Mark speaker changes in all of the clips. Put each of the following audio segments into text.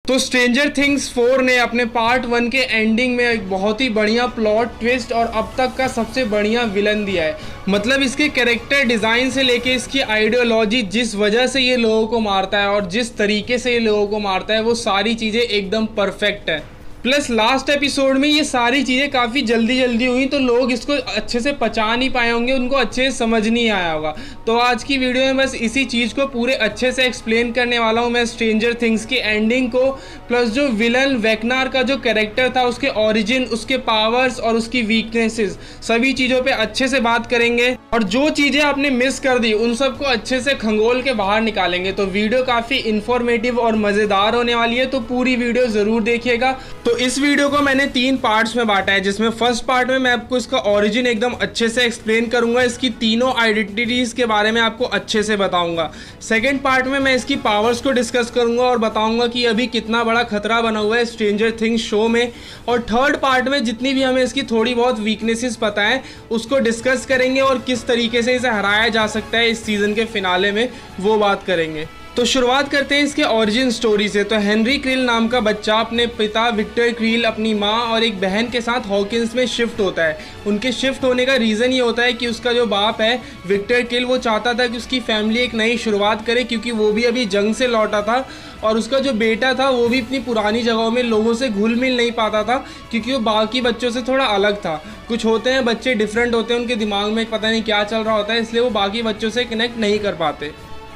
Speaker 1: तो stranger things 4 ने अपने पार्ट 1 के एंडिंग में एक बहुत ही बढ़िया प्लॉट ट्विस्ट और अब तक का सबसे बढ़िया विलन दिया है। मतलब इसके कैरेक्टर डिज़ाइन से लेके इसकी आइडियोलॉजी, जिस वजह से ये लोगों को मारता है और जिस तरीके से ये लोगों को मारता है, वो सारी चीज़ें एकदम परफेक्ट है। प्लस लास्ट एपिसोड में ये सारी चीज़ें काफ़ी जल्दी हुई, तो लोग इसको अच्छे से पचा नहीं पाए होंगे, उनको अच्छे से समझ नहीं आया होगा। तो आज की वीडियो में बस इसी चीज़ को पूरे अच्छे से एक्सप्लेन करने वाला हूँ मैं, स्ट्रेंजर थिंग्स की एंडिंग को, प्लस जो विलन वेकनार का जो कैरेक्टर था, उसके ओरिजिन, उसके पावर्स और उसकी वीकनेसेस, सभी चीज़ों पर अच्छे से बात करेंगे। और जो चीज़ें आपने मिस कर दी उन सबको अच्छे से खंगोल के बाहर निकालेंगे। तो वीडियो काफ़ी इन्फॉर्मेटिव और मज़ेदार होने वाली है, तो पूरी वीडियो ज़रूर देखिएगा। तो इस वीडियो को मैंने 3 पार्ट्स में बांटा है, जिसमें फर्स्ट पार्ट में मैं आपको इसका ओरिजिन एकदम अच्छे से एक्सप्लेन करूंगा, इसकी तीनों आइडेंटिटीज़ के बारे में आपको अच्छे से बताऊंगा। सेकंड पार्ट में मैं इसकी पावर्स को डिस्कस करूंगा और बताऊंगा कि अभी कितना बड़ा खतरा बना हुआ है स्ट्रेंजर थिंग्स शो में। और थर्ड पार्ट में जितनी भी हमें इसकी थोड़ी बहुत वीकनेसेस पता है उसको डिस्कस करेंगे और किस तरीके से इसे हराया जा सकता है इस सीज़न के फिनाले में, वो बात करेंगे। तो शुरुआत करते हैं इसके ओरिजिन स्टोरी से। तो हेनरी क्रिल नाम का बच्चा अपने पिता विक्टर क्रिल, अपनी माँ और एक बहन के साथ हॉकिंस में शिफ्ट होता है। उनके शिफ्ट होने का रीज़न ये होता है कि उसका जो बाप है विक्टर क्रिल, वो चाहता था कि उसकी फैमिली एक नई शुरुआत करे, क्योंकि वो भी अभी जंग से लौटा था और उसका जो बेटा था वो भी अपनी पुरानी जगहों में लोगों से घुल मिल नहीं पाता था, क्योंकि वो बाकी बच्चों से थोड़ा अलग था। कुछ होते हैं बच्चे डिफरेंट होते हैं, उनके दिमाग में पता नहीं क्या चल रहा होता है, इसलिए वो बाकी बच्चों से कनेक्ट नहीं कर पाते।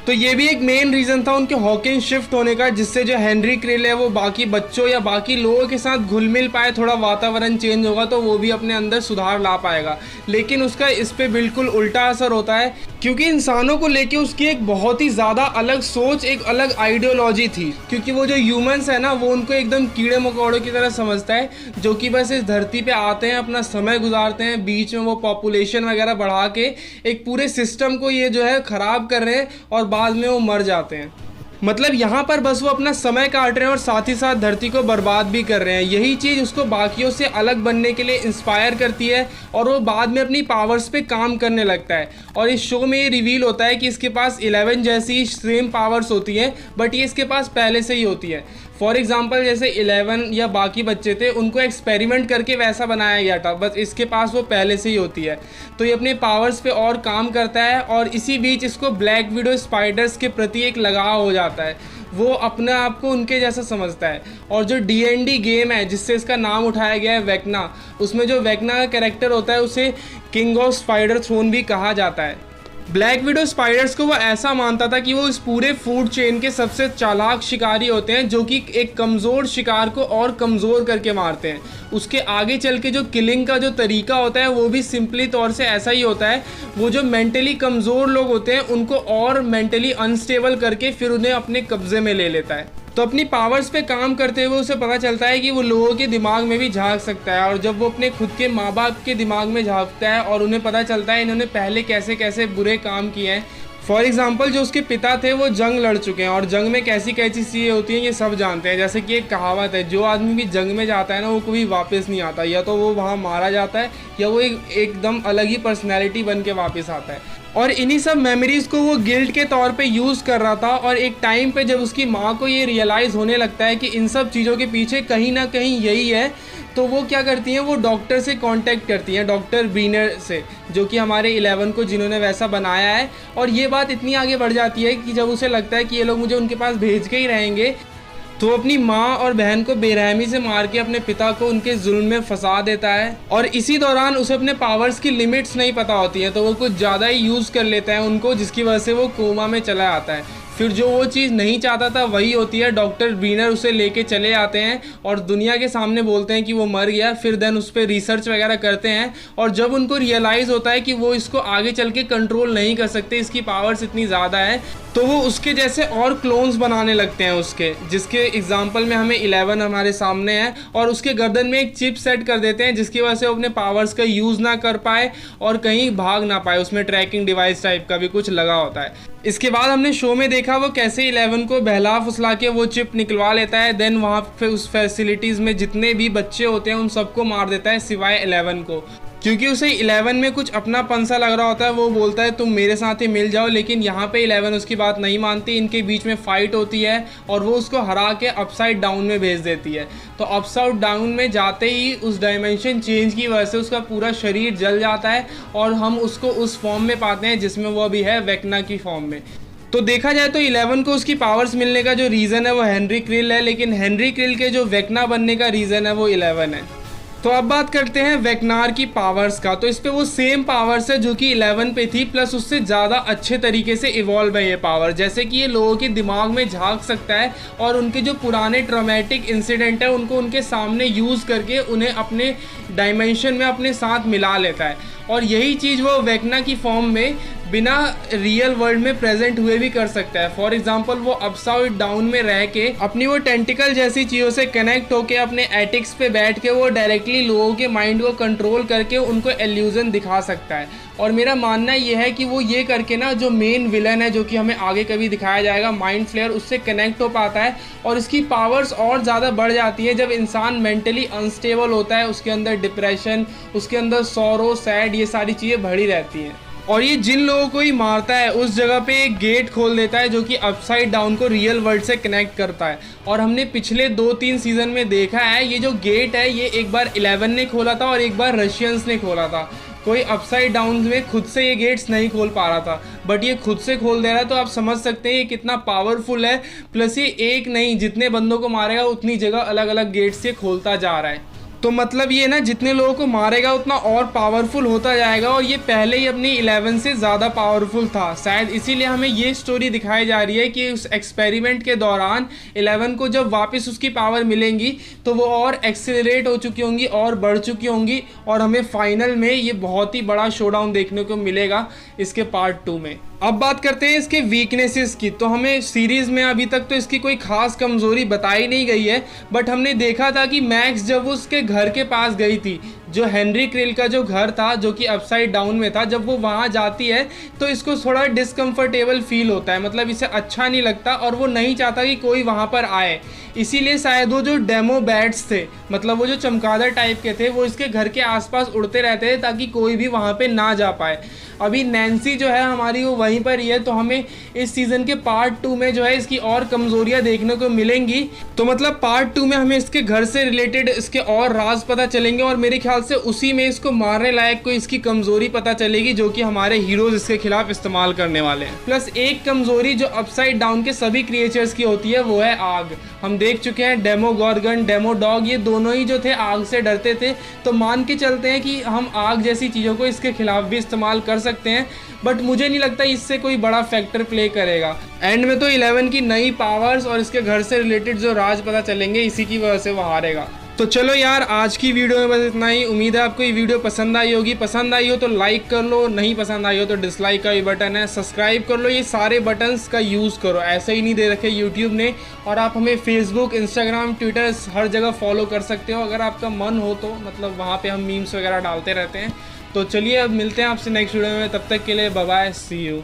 Speaker 1: तो ये भी एक मेन रीज़न था उनके हॉकिंग शिफ्ट होने का, जिससे जो हेनरी क्रिल है वो बाकी बच्चों या बाकी लोगों के साथ घुल मिल पाए, थोड़ा वातावरण चेंज होगा तो वो भी अपने अंदर सुधार ला पाएगा। लेकिन उसका इस पे बिल्कुल उल्टा असर होता है, क्योंकि इंसानों को लेके उसकी एक बहुत ही ज़्यादा अलग सोच, एक अलग आइडियोलॉजी थी। क्योंकि वो जो ह्यूमंस है ना, वो उनको एकदम कीड़े मकोड़ों की तरह समझता है, जो कि बस इस धरती पे आते हैं, अपना समय गुजारते हैं, बीच में वो पॉपुलेशन वगैरह बढ़ा के एक पूरे सिस्टम को ये जो है ख़राब कर रहे हैं और बाद में वो मर जाते हैं। मतलब यहाँ पर बस वो अपना समय काट रहे हैं और साथ ही साथ धरती को बर्बाद भी कर रहे हैं। यही चीज़ उसको बाकियों से अलग बनने के लिए इंस्पायर करती है और वो बाद में अपनी पावर्स पे काम करने लगता है। और इस शो में ये रिवील होता है कि इसके पास 11 जैसी सेम पावर्स होती हैं, बट ये इसके पास पहले से ही होती है। फॉर एग्जाम्पल जैसे 11 या बाकी बच्चे थे, उनको एक्सपेरिमेंट करके वैसा बनाया गया था, बस इसके पास वो पहले से ही होती है। तो ये अपने पावर्स पे और काम करता है और इसी बीच इसको ब्लैक विडो स्पाइडर्स के प्रति एक लगाव हो जाता है। वो अपने आप को उनके जैसा समझता है। और जो D&D गेम है जिससे इसका नाम उठाया गया है वेकना, उसमें जो वेकना का कैरेक्टर होता है उसे किंग ऑफ स्पाइडर थ्रोन भी कहा जाता है। ब्लैक विडो स्पाइडर्स को वो ऐसा मानता था कि वो इस पूरे फूड चेन के सबसे चालाक शिकारी होते हैं, जो कि एक कमज़ोर शिकार को और कमज़ोर करके मारते हैं। उसके आगे चल के जो किलिंग का जो तरीका होता है वो भी सिंपली तौर से ऐसा ही होता है। वो जो मेंटली कमज़ोर लोग होते हैं उनको और मेंटली अनस्टेबल करके फिर उन्हें अपने कब्ज़े में ले लेता है। तो अपनी पावर्स पे काम करते हुए उसे पता चलता है कि वो लोगों के दिमाग में भी झांक सकता है। और जब वो अपने खुद के माँ बाप के दिमाग में झांकता है और उन्हें पता चलता है इन्होंने पहले कैसे कैसे बुरे काम किए हैं। फॉर एग्जाम्पल जो उसके पिता थे वो जंग लड़ चुके हैं और जंग में कैसी कैसी चीज़ें होती हैं ये सब जानते हैं। जैसे कि एक कहावत है, जो आदमी भी जंग में जाता है ना वो कभी वापस नहीं आता, या तो वो वहाँ मारा जाता है या वो एकदम अलग ही पर्सनैलिटी बन के वापस आता है। और इन्हीं सब मेमोरीज़ को वो गिल्ट के तौर पे यूज़ कर रहा था। और एक टाइम पे जब उसकी माँ को ये रियलाइज़ होने लगता है कि इन सब चीज़ों के पीछे कहीं ना कहीं यही है, तो वो क्या करती हैं, वो डॉक्टर से कांटेक्ट करती हैं, डॉक्टर ब्रीनर से, जो कि हमारे 11 को जिन्होंने वैसा बनाया है। और ये बात इतनी आगे बढ़ जाती है कि जब उसे लगता है कि ये लोग मुझे उनके पास भेज के ही रहेंगे, तो अपनी माँ और बहन को बेरहमी से मार के अपने पिता को उनके जुल्म में फंसा देता है। और इसी दौरान उसे अपने पावर्स की लिमिट्स नहीं पता होती हैं, तो वो कुछ ज़्यादा ही यूज़ कर लेता है उनको, जिसकी वजह से वो कोमा में चला आता है। फिर जो वो चीज़ नहीं चाहता था वही होती है। डॉक्टर ब्रीनर उसे लेके चले आते हैं और दुनिया के सामने बोलते हैं कि वो मर गया। फिर देन उस पर रिसर्च वगैरह करते हैं और जब उनको रियलाइज़ होता है कि वो इसको आगे चल के कंट्रोल नहीं कर सकते, इसकी पावर्स इतनी ज़्यादा है, तो वो उसके जैसे और क्लोन्स बनाने लगते हैं उसके, जिसके एग्जाम्पल में हमें 11 हमारे सामने है। और उसके गर्दन में एक चिप सेट कर देते हैं जिसकी वजह से वो अपने पावर्स का यूज़ ना कर पाए और कहीं भाग ना पाए। उसमें ट्रैकिंग डिवाइस टाइप का भी कुछ लगा होता है। इसके बाद हमने शो में देखा वो कैसे 11 को बहला फुसला के वो चिप निकलवा लेता है। देन वहाँ पे उस फैसिलिटीज़ में जितने भी बच्चे होते हैं उन सबको मार देता है सिवाय 11 को। क्योंकि उसे 11 में कुछ अपनापन सा लग रहा होता है। वो बोलता है तुम मेरे साथ ही मिल जाओ, लेकिन यहाँ पे 11 उसकी बात नहीं मानती। इनके बीच में फाइट होती है और वो उसको हरा के अपसाइड डाउन में भेज देती है। तो अपसाइड डाउन में जाते ही उस डायमेंशन चेंज की वजह से उसका पूरा शरीर जल जाता है और हम उसको उस फॉर्म में पाते हैं जिसमें वो अभी है, वेक्ना की फॉर्म में। तो देखा जाए तो 11 को उसकी पावर्स मिलने का जो रीज़न है वो हेनरी क्रिल है, लेकिन हेनरी क्रिल के जो वेक्ना बनने का रीज़न है वो 11 है। तो अब बात करते हैं वेक्नार की पावर्स का। तो इस पे वो सेम पावर्स है जो कि 11 पे थी, प्लस उससे ज़्यादा अच्छे तरीके से इवॉल्व है ये पावर। जैसे कि ये लोगों के दिमाग में झांक सकता है और उनके जो पुराने ट्रॉमेटिक इंसिडेंट है उनको उनके सामने यूज़ करके उन्हें अपने डायमेंशन में अपने साथ मिला लेता है। और यही चीज़ वो वेक्ना की फॉर्म में बिना रियल वर्ल्ड में प्रेजेंट हुए भी कर सकता है। फॉर एग्जांपल वो अपसाइड डाउन में रह के अपनी वो टेंटिकल जैसी चीज़ों से कनेक्ट होके अपने एटिक्स पे बैठ के वो डायरेक्टली लोगों के माइंड को कंट्रोल करके उनको एल्यूजन दिखा सकता है। और मेरा मानना ये है कि वो ये करके ना जो मेन विलन है, जो कि हमें आगे कभी दिखाया जाएगा, माइंड फ्लेयर, उससे कनेक्ट हो पाता है और इसकी पावर्स और ज़्यादा बढ़ जाती है जब इंसान मेंटली अनस्टेबल होता है। उसके अंदर डिप्रेशन, उसके अंदर सॉरो, सैड, ये सारी चीज़ें भरी रहती हैं। और ये जिन लोगों को ही मारता है उस जगह पे एक गेट खोल देता है जो कि अपसाइड डाउन को रियल वर्ल्ड से कनेक्ट करता है। और हमने पिछले 2-3 सीज़न में देखा है ये जो गेट है ये एक बार 11 ने खोला था और एक बार रशियंस ने खोला था। कोई अपसाइड डाउन में खुद से ये गेट्स नहीं खोल पा रहा था, बट ये खुद से खोल दे रहा है। तो आप समझ सकते हैं ये कितना पावरफुल है। प्लस ये एक नहीं, जितने बंदों को मारेगा उतनी जगह अलग अलग गेट्स ये खोलता जा रहा है। तो मतलब ये ना जितने लोगों को मारेगा उतना और पावरफुल होता जाएगा। और ये पहले ही अपनी 11 से ज़्यादा पावरफुल था। शायद इसीलिए हमें ये स्टोरी दिखाई जा रही है कि उस एक्सपेरिमेंट के दौरान 11 को जब वापस उसकी पावर मिलेंगी तो वो और एक्सेलरेट हो चुकी होंगी और बढ़ चुकी होंगी और हमें फाइनल में ये बहुत ही बड़ा शोडाउन देखने को मिलेगा इसके पार्ट 2 में। अब बात करते हैं इसके वीकनेसेस की। तो हमें सीरीज़ में अभी तक तो इसकी कोई ख़ास कमज़ोरी बताई नहीं गई है, बट हमने देखा था कि मैक्स जब वो उसके घर के पास गई थी, जो हेनरी क्रिल का जो घर था जो कि अपसाइड डाउन में था, जब वो वहाँ जाती है तो इसको थोड़ा डिसकम्फर्टेबल फील होता है। मतलब इसे अच्छा नहीं लगता और वो नहीं चाहता कि कोई वहाँ पर आए। इसीलिए शायद वो जो डेमो बैट्स थे, मतलब वो जो चमगादड़ टाइप के थे, वो इसके घर के आसपास उड़ते रहते थे ताकि कोई भी वहाँ पे ना जा पाए। अभी नैन्सी जो है हमारी वो वहीं पर ही है। तो हमें इस सीज़न के पार्ट 2 में जो है इसकी और कमज़ोरियाँ देखने को मिलेंगी। तो मतलब पार्ट 2 में हमें इसके घर से रिलेटेड इसके और राज पता चलेंगे और मेरे ख्याल से उसी में इसको मारने लायक कोई इसकी कमज़ोरी पता चलेगी जो कि हमारे हीरोज़ इसके खिलाफ इस्तेमाल करने वाले हैं। प्लस एक कमज़ोरी जो अपसाइड डाउन के सभी क्रिएचर्स की होती है वो है आग। हम देख चुके हैं डेमो गॉर्गन, डेमो डॉग, ये दोनों ही जो थे आग से डरते थे। तो मान के चलते हैं कि हम आग जैसी चीज़ों को इसके खिलाफ भी इस्तेमाल कर सकते हैं, बट मुझे नहीं लगता इससे कोई बड़ा फैक्टर प्ले करेगा। एंड में तो 11 की नई पावर्स और इसके घर से रिलेटेड जो राज पता चलेंगे, इसी की वजह से वो हारेगा। तो चलो यार, आज की वीडियो में बस इतना ही। उम्मीद है आपको ये वीडियो पसंद आई होगी। पसंद आई हो तो लाइक कर लो, नहीं पसंद आई हो तो डिसलाइक का भी बटन है, सब्सक्राइब कर लो। ये सारे बटन्स का यूज़ करो, ऐसे ही नहीं दे रखे यूट्यूब ने। और आप हमें फेसबुक, इंस्टाग्राम, ट्विटर हर जगह फॉलो कर सकते हो अगर आपका मन हो तो। मतलब वहाँ पे हम मीम्स वगैरह डालते रहते हैं। तो चलिए अब मिलते हैं आपसे नेक्स्ट वीडियो में, तब तक के लिए बाय बाय, सी यू।